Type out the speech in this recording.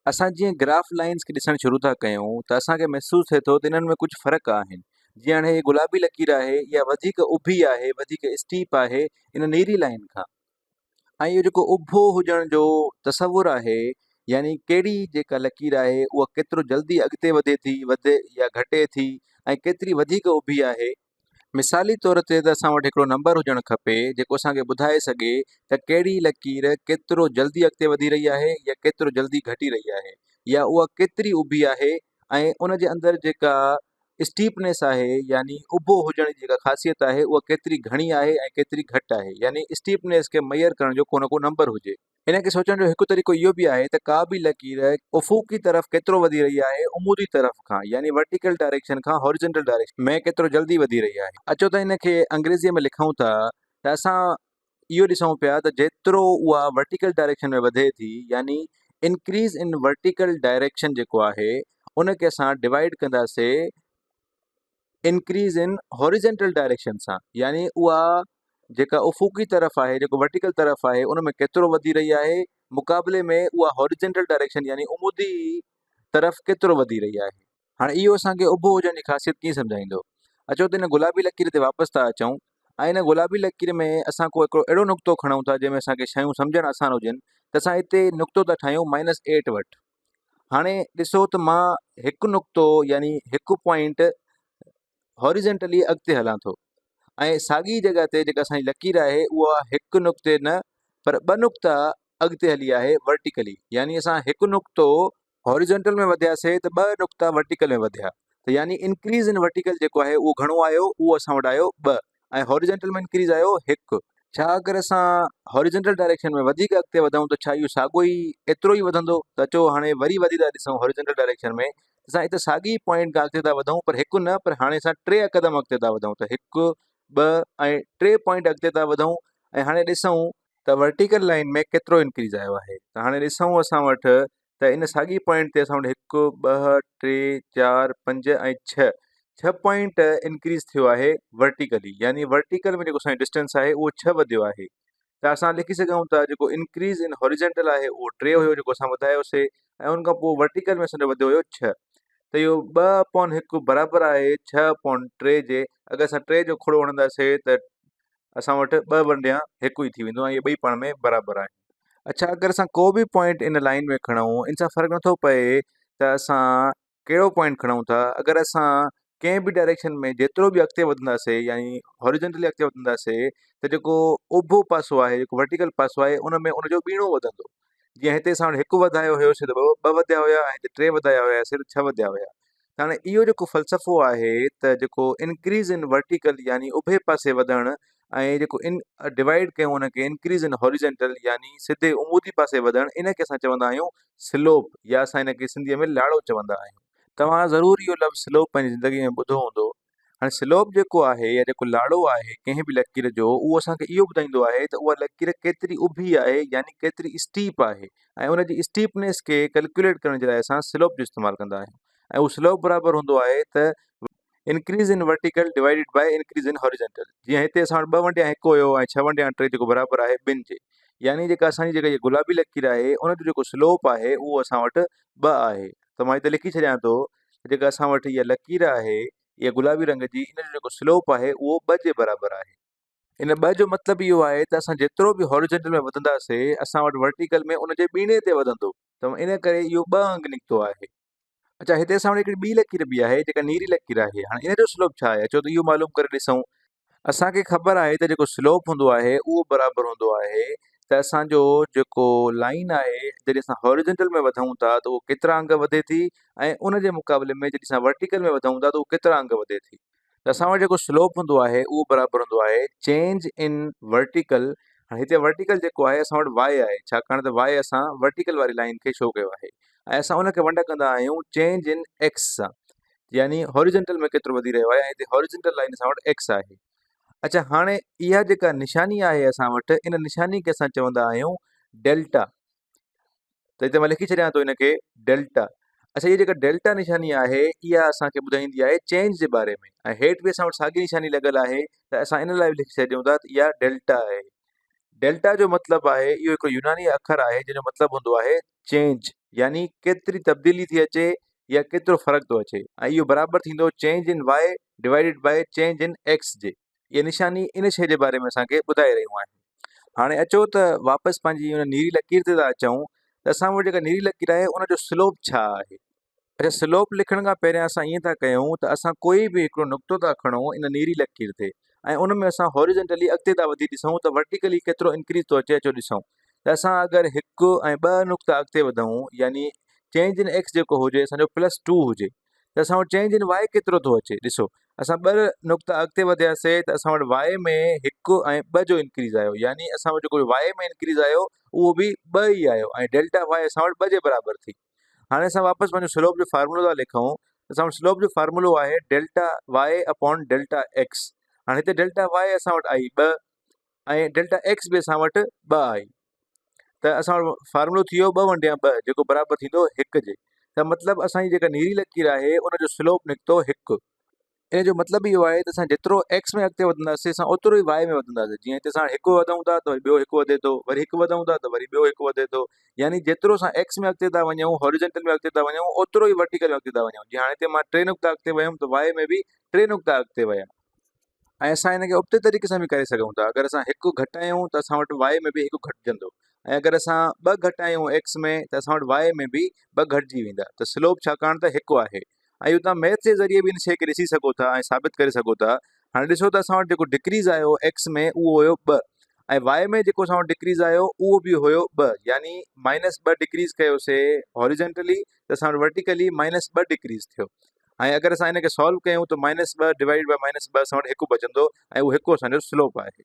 असां जीअं graph lines खे ॾिसणु शुरू था कयूं त असांखे महसूसु थिए थो त इन्हनि में कुझु फ़र्क़ु आहिनि। जीअं हाणे हे गुलाबी लकीर आहे, इहा वधीक उभी आहे, वधीक स्टीप आहे इन नीरी लाइन खां। ऐं इहो जेको उभो हुजण जो तसवुरु आहे, यानी कहिड़ी जेका लकीर आहे उहा केतिरो जल्दी अॻिते वधे या घटे थी, ऐं केतिरी वधीक उभी आहे। मिसाली तौर ते त असां वटि हिकिड़ो नंबर हुजणु खपे जेको असांखे ॿुधाए सघे त कहिड़ी लकीर केतिरो जल्दी अॻिते वधी रही आहे या केतिरो जल्दी घटी रही आहे, या उहा केतिरी उभी आहे, ऐं उन जे अंदरि जेका स्टीपनेस आहे यानी उभो हुजण जी जेका ख़ासियत आहे उहा केतिरी घणी आहे ऐं केतिरी घटि आहे, यानी स्टीपनेस खे मय्यर करण जो को न को नंबर हुजे। इन खे सोचण जो हिकु तरीक़ो इहो बि आहे त का बि लकीर उफ़ूकी तरफ़ केतिरो वधी रही आहे उमूदी तरफ़ खां, यानी वर्टिकल डायरेक्शन खां हॉरिजॉन्टल डायरेक्शन में केतिरो जल्दी वधी रही आहे। अचो त इन खे अंग्रेज़ीअ में लिखूं था त असां इहो ॾिसूं पिया त जेतिरो उहा वर्टिकल डायरेक्शन में वधे थी, यानी इंक्रीज़ इन वर्टिकल डायरेक्शन जेको आहे उन खे असां डिवाइड कंदासीं इंक्रीज़ इन हॉरिजॉन्टल डायरेक्शन सां, यानी उहा जेका उफ़ूकी तरफ़ आहे, जेको वर्टिकल तरफ़ आहे, उन में केतिरो वधी रही आहे मुक़ाबले में उहा हॉरिजॉन्टल डायरेक्शन यानी उमूदी तरफ़ केतिरो वधी रही आहे। हाणे इहो असांखे उभो हुजण जी ख़ासियत कीअं सम्झाईंदो? अचो त हिन गुलाबी लकीर ते वापसि था अचूं, ऐं हिन गुलाबी लकीर में असां को हिकिड़ो अहिड़ो नुक़्तो खणूं था जंहिंमें असांखे शयूं सम्झणु आसान हुजनि, त असां हिते नुक़्तो था ठाहियूं -8 वटि। हाणे ॾिसो त मां हिकु नुक़्तो यानी हिकु पॉइंट हॉरिजेंटली अॻिते हलां थो, ऐं साॻी जॻह ते जेका असांजी लकीर आहे उहा हिकु नुक़्ते न पर ॿ नुक़्ता अॻिते हली आहे वर्टिकली, यानी असां हिकु नुक़्तो हॉरिजॉन्टल में वधियासीं त ॿ नुक़्ता वर्टिकल में वधिया, त यानी इंक्रीज़ इन वर्टिकल जेको आहे उहो घणो आयो, उहो असां वटि आयो 2, ऐं हॉरिजॉन्टल में इंक्रीज़ आयो 1। छा अगरि असां हॉरिजॉन्टल डायरेक्शन में वधीक अॻिते वधूं त छा इहो साॻियो ई एतिरो ई वधंदो? त अचो हाणे वरी वधी था ॾिसूं हॉरिजॉन्टल डायरेक्शन में, असां हिते साॻी पॉइंट खां अॻिते था वधूं, पर हिकु न, पर हाणे असां 3 क़दम अॻिते था वधूं, त 1 2 ऐं 3 पॉइंट अॻिते था वधूं, ऐं हाणे ॾिसूं त वर्टिकल लाइन में केतिरो इंक्रीज़ आयो आहे। त हाणे ॾिसूं असां वटि त इन साॻी पॉइंट ते असां वटि 1 2 3 4 5 ऐं 6 पॉइंट इंक्रीज़ थियो आहे वर्टिकली, यानी वर्टिकल में जेको असांजो डिस्टेंस आहे उहो 6 वधियो आहे। त असां लिखी सघूं था जेको इंक्रीज़ इन हॉरिजॉन्टल आहे उहो 3 हुयो जेको असां वधायोसीं, ऐं उन खां पोइ वर्टिकल में असांजो वधियो हुयो 6। त इहो 2/1 बराबरि आहे 6/3 जे। अगरि असां 3 जो खोड़ो हणंदासीं त असां वटि 2/1 ई थी वेंदो, ऐं इहे ॿई पाण में बराबरि आहिनि। अच्छा, अगरि असां को बि पॉइंट इन लाइन में खणूं, इन सां फ़र्क़ु नथो पए त असां कहिड़ो पॉइंट खणूं था। अगरि असां कंहिं बि डायरेक्शन में जेतिरो बि अॻिते वधंदासीं, यानी हॉरिजॉन्टली अॻिते वधंदासीं, त जेको उभो पासो आहे, जेको वर्टिकल पासो आहे, उन में उनजो ॿीणो वधंदो। जीअं हिते असां वटि 1 वधायो हुयोसीं त 2 वधिया हुया, ऐं हिते 3 वधाया हुयासीं त 6 वधिया हुया। त हाणे इहो जेको फ़लसफ़ो आहे त जेको इंक्रीज़ इन वर्टिकल यानी उभे पासे वधणु, ऐं जेको डिवाइड कयूं उनखे इंक्रीज़ इन हॉरिजॉन्टल यानी सिधे उमूदी पासे वधणु, इन खे असां चवंदा आहियूं स्लोप, या असां इन खे सिंधीअ में लाड़ो चवंदा आहियूं। तव्हां ज़रूरु इहो लफ़्ज़ स्लोप पंहिंजी ज़िंदगी में ॿुधो हूंदो। हाणे स्लोप जेको आहे या जेको लाड़ो आहे कंहिं बि लकीर जो, उहो असांखे इहो ॿुधाईंदो आहे त उहा लकीर केतिरी उभी आहे यानी केतिरी स्टीप आहे, ऐं उनजी स्टीपनेस खे कैलकुलेट करण जे लाइ असां स्लोप जो इस्तेमालु कंदा आहियूं। ऐं उहो स्लोप बराबरि हूंदो आहे त increase in vertical divided by increase in horizontal. जीअं हिते असां वटि 2/1 हुयो ऐं 6/3 जेको बराबरि आहे 2 जे, यानी जेका असांजी जेका इहा गुलाबी लकीर आहे उनजो जेको स्लोप आहे उहो असां वटि 2 आहे। त मां हिते लिखी छॾियां थो, जेका असां वटि इहा लकीर आहे, इहा गुलाबी रंग जी, इन जो जेको स्लोप आहे उहो 2 जे बराबरि आहे। इन 2 जो मतिलबु इहो आहे त असां जेतिरो बि हॉरिजॉन्टल में वधंदासीं, असां वटि वर्टिकल में उनजे ॿीणे ते वधंदो, त इन करे इहो 2 अंग निकितो आहे। अच्छा, हिते असां वटि हिकिड़ी ॿी लकीर बि आहे जेका नीरी लकीर आहे। हाणे इन जो स्लोप छा आहे, अचो त इहो मालूम करे ॾिसूं। असांखे ख़बर आहे त जेको स्लोप हूंदो आहे उहो बराबरि हूंदो आहे त असांजो जेको लाइन आहे, जॾहिं असां हॉरिजॉन्टल में वधूं था त उहो केतिरा अंग वधे थी, ऐं उन जे मुक़ाबले में जॾहिं असां वर्टिकल में वधूं था त उहो केतिरा अंग वधे थी। त असां वटि जेको स्लोप हूंदो आहे उहो बराबरि हूंदो आहे चेंज इन वर्टिकल। हाणे हिते वर्टिकल जेको आहे असां वटि वाए आहे, छाकाणि त वाए असां वर्टिकल वारी लाइन खे शो कयो आहे, ऐं असां उनखे वंड कंदा आहियूं चेंज इन एक्स सां, यानी हॉरिजॉन्टल में केतिरो वधी रहियो आहे, ऐं हिते हॉरिजॉन्टल लाइन असां वटि एक्स आहे। अच्छा, हाणे इहा जेका निशानी आहे असां वटि, इन निशानी खे असां चवंदा आहियूं डेल्टा। त हिते मां लिखी छॾियां थो इनखे डेल्टा। अच्छा, इहा जेका डेल्टा निशानी आहे इहा असांखे ॿुधाईंदी आहे चेंज जे बारे में, ऐं हेठि बि असां वटि साॻी निशानी लॻल आहे, त असां इन लाइ बि लिखी छॾियूं था त इहा डेल्टा आहे। डेल्टा जो मतिलबु आहे, इहो हिकिड़ो यूनानी अखर आहे जंहिंजो मतिलबु हूंदो आहे चेंज, यानी केतिरी तब्दीली थी अचे या केतिरो फ़र्क़ु थो अचे, ऐं इहो बराबरि थींदो change in y divided by change in x जे। इहा निशानी इन शइ जे बारे में असांखे ॿुधाए रहियूं आहिनि। हाणे अचो त वापसि पंहिंजी हुन नीरी लकीर ते था अचूं त असां वटि जेका नीरी लकीर आहे उनजो स्लोप छा आहे। अच्छा, स्लोप लिखण खां पहिरियां असां ईअं था कयूं त असां कोई बि हिकिड़ो नुक़्तो था खणूं इन नीरी लकीर ते, ऐं उन में असां हॉरिजेंटली अॻिते था वधी ॾिसूं त वर्टिकली केतिरो इंक्रीज़ थो अचे अचो ॾिसूं। त असां अगरि 1 ऐं 2 नुक़्ता अॻिते वधूं, यानी चेंज इन एक्स जेको हुजे असांजो +2 हुजे, त असां वटि चेंज इन वाए केतिरो थो अचे ॾिसो। असां 2 नुक़्ता अॻिते वधियासीं त असां वटि वाए में 1 ऐं 2 जो इंक्रीज़ आयो, यानी असां वटि जेको वाए में इंक्रीज़ आयो उहो बि 2 ई आयो, ऐं डेल्टा वाए असां वटि 2 जे बराबरि थी। हाणे असां वापसि पंहिंजो स्लोप जो फार्मूलो था लिखूं। असां वटि स्लोप जो फार्मूलो आहे delta Y upon delta x. हाणे हिते डेल्टा वाए असां वटि आई 2 ऐं डेल्टा एक्स बि असां वटि 2 आई, त असां वटि फार्मूलो थी वियो 2/2 जेको बराबरि थींदो 1 जे। त मतिलबु असांजी जेका नीरी लकीर आहे उनजो स्लोप निकितो 1। इन जो मतिलबु इहो आहे त असां जेतिरो एक्स में अॻिते वधंदासीं असां ओतिरो ई वाए में वधंदासीं। जीअं हिते असां 1 वधूं था त वरी ॿियो 1 वधे थो, वरी 1 वधूं था त वरी ॿियो 1 वधे थो, यानी जेतिरो असां एक्स में अॻिते था वञूं, हॉरिजेंटल में अॻिते था वञूं, ओतिरो ई वर्टिकल में अॻिते था वञूं। जीअं हाणे हिते मां 3 नुक़्ता अॻिते वियुमि त वाए में बि 3 नुक़्ता अॻिते विया। ऐं असां हिनखे उबते तरीक़े सां बि करे सघूं था। अगरि असां 1 घटायूं त असां वटि वाए में बि 1 घटिजंदो, ऐं अगरि असां 2 घटायूं एक्स में त असां वटि वाए में बि 2 घटिजी वेंदा। त स्लोप छाकाणि त 1 आहे, ऐं इहो तव्हां मैथ जे ज़रिए बि इन शइ खे ॾिसी सघो था ऐं साबित करे सघो था। हाणे ॾिसो त असां वटि जेको डिक्रीज़ आयो एक्स में उहो हुयो 2, ऐं वाए में जेको असां वटि डिक्रीज़ आयो उहो बि हुयो 2, यानी -2 डिक्रीज़ कयोसीं हॉरिजेंटली त असां वटि वर्टिकली -2 डिक्रीज़ थियो। ऐं अगरि असां हिनखे सॉल्व कयूं त -2 डिवाइड बाय -2 असां वटि 1 बचंदो, ऐं उहो 1 असांजो स्लोप आहे।